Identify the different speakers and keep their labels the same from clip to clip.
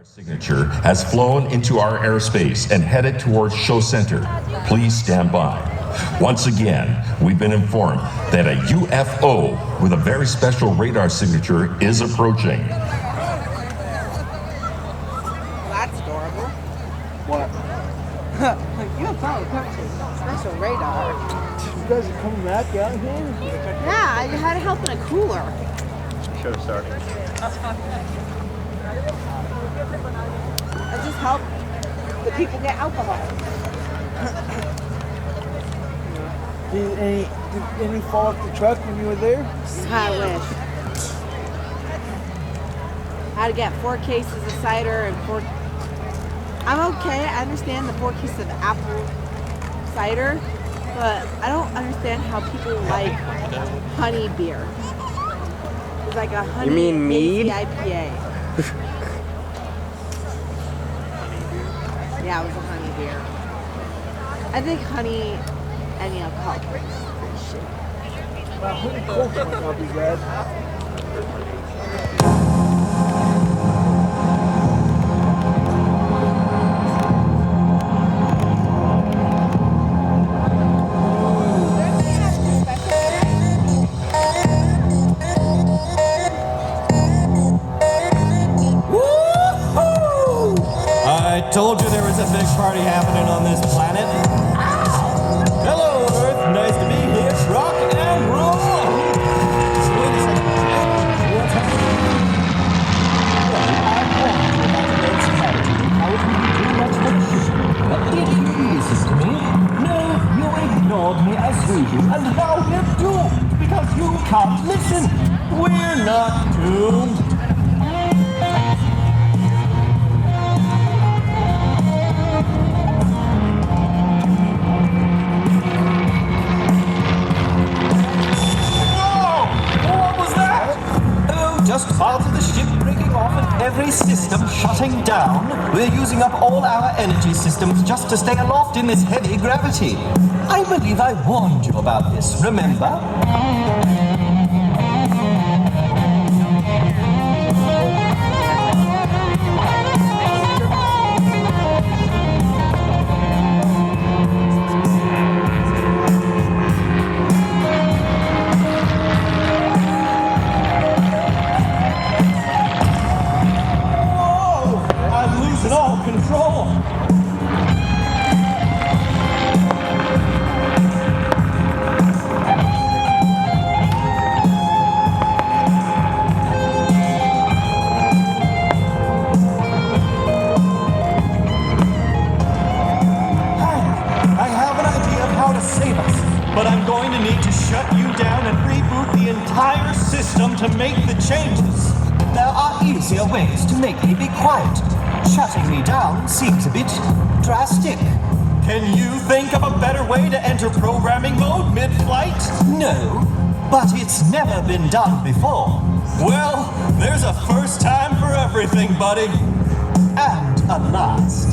Speaker 1: Signature has flown into our airspace and headed towards show center. Please stand by. Once again, we've been informed that a UFO with a very special radar signature is approaching.
Speaker 2: That's adorable.
Speaker 3: What?
Speaker 2: UFO, special radar.
Speaker 3: You guys are coming back out here?
Speaker 2: Yeah, I had to help in a cooler.
Speaker 3: Should have started.
Speaker 2: I just help the people get alcohol.
Speaker 3: Did any fall off the truck when you were there?
Speaker 2: I wish. I had to get 4 cases of cider and 4. I'm okay. I understand the 4 cases of apple cider, but I don't understand how people like honey beer. It's like a honey.
Speaker 4: You mean mead?
Speaker 2: IPA. Yeah, it was a honey beer. I think honey any alcohol is shit.
Speaker 3: Well, honey coke might not be bad.
Speaker 5: I told you there was a big party happening on this planet. Hello, Earth. Nice to be here. Rock and roll. Wait a second. What's happening? Well, I warned you about the road strategy. I was too much for the ship. But did you listen to me? No, you ignored me as usual. And now we're doomed because you can't listen. We're not doomed. Just part of the ship breaking off and every system shutting down. We're using up all our energy systems just to stay aloft in this heavy gravity. I believe I warned you about this, remember? All control. I have an idea of how to save us, but I'm going to need to shut you down and reboot the entire system to make the changes. There are easier ways to make me be quiet. Shutting me down seems a bit drastic. Can you think of a better way to enter programming mode mid-flight? No, but it's never been done before. Well, there's a first time for everything, buddy. And a last.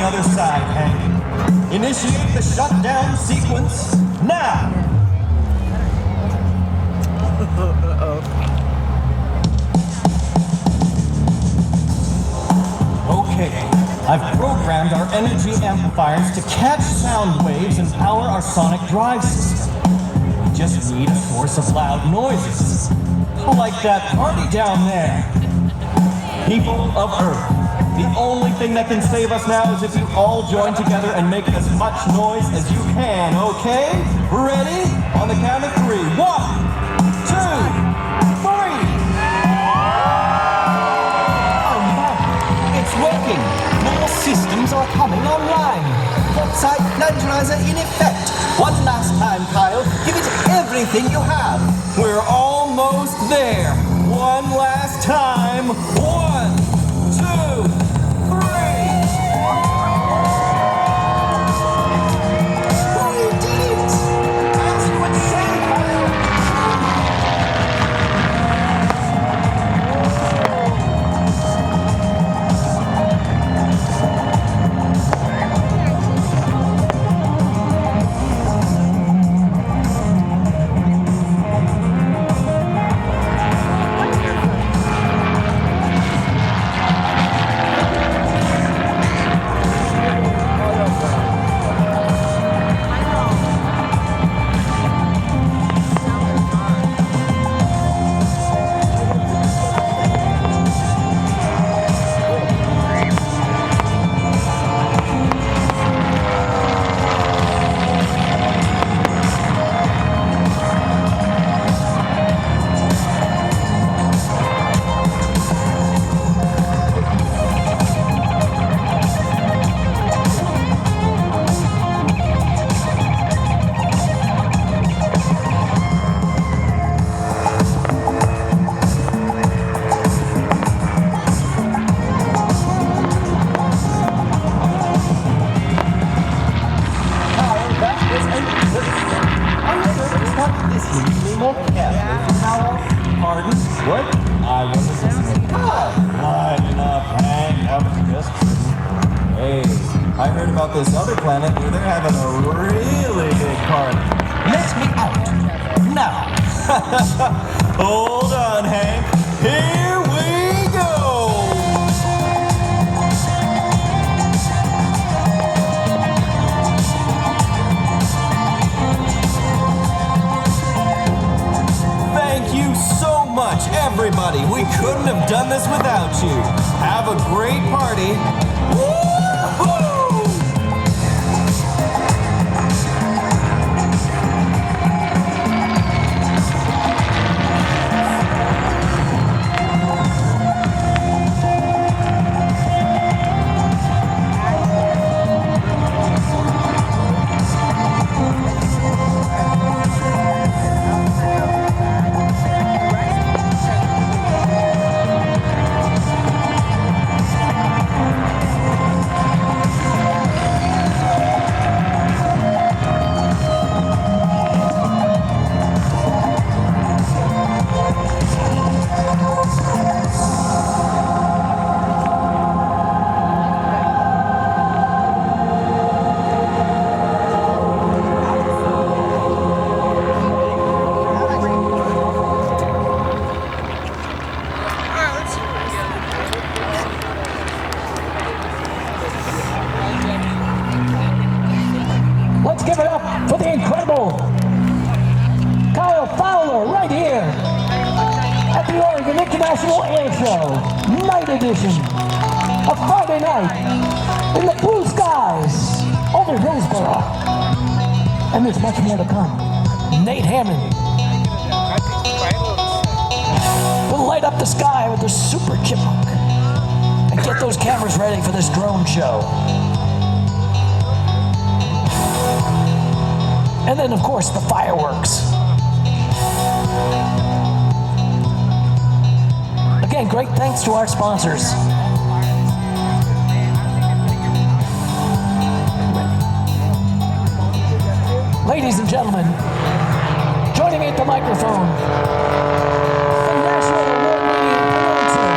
Speaker 5: Other side, Hank. Initiate the shutdown sequence now. Okay, I've programmed our energy amplifiers to catch sound waves and power our sonic drive system. We just need a source of loud noises, like that party down there. People of Earth. The only thing that can save us now is if you all join together and make as much noise as you can, okay? Ready? On the count of 3. 1, 2, 3. Oh man, it's working. More systems are coming online. Foresight plungerizer in effect. One last time, Kyle. Give it everything you have. We're almost there. One last time. 1, 2, 3. heard about this other planet where they're having a really big party. Let me out. Now. Hold on, Hank. Here we go. Thank you so much, everybody. We couldn't have done this without you. Have a great party. Woo-hoo!
Speaker 4: Let's give it up for the incredible Kyle Fowler right here at the Oregon International Air Show, night edition, a Friday night in the blue skies over Hillsboro. And there's much more to come. Nate Hammond will light up the sky with the super chipmunk and get those cameras ready for this drone show. And then, of course, the fireworks. Again, great thanks to our sponsors. Ladies and gentlemen, joining me at the microphone, the national award-winning announcer,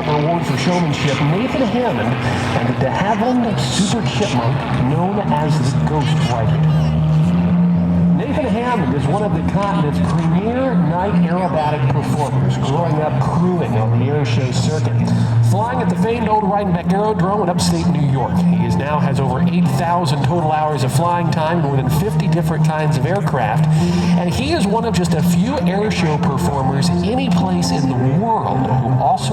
Speaker 4: Award for Showmanship, Nathan Hammond, and the de Havilland Super Chipmunk, known as the Ghostwriter. Nathan Hammond is one of the continent's premier night aerobatic performers, growing up crewing on the air show circuit, flying at the famed old Rhinebeck Aerodrome in upstate New York. He now has over 8,000 total hours of flying time, more than 50 different kinds of aircraft, and he is one of just a few air show performers any place in the world who also